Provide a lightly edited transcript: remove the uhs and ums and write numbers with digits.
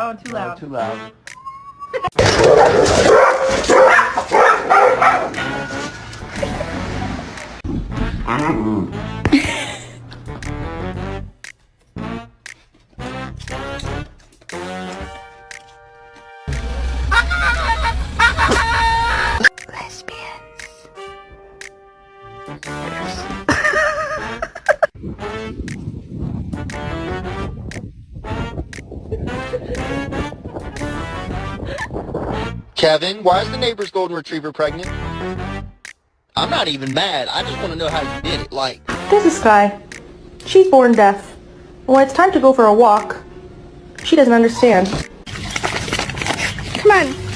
Oh, too loud. Too loud. Kevin, why is the neighbor's golden retriever pregnant? I'm not even mad. I just want to know how you did it. Like, This is Sky. She's born deaf. And when it's time to go for a walk, she doesn't understand. Come on.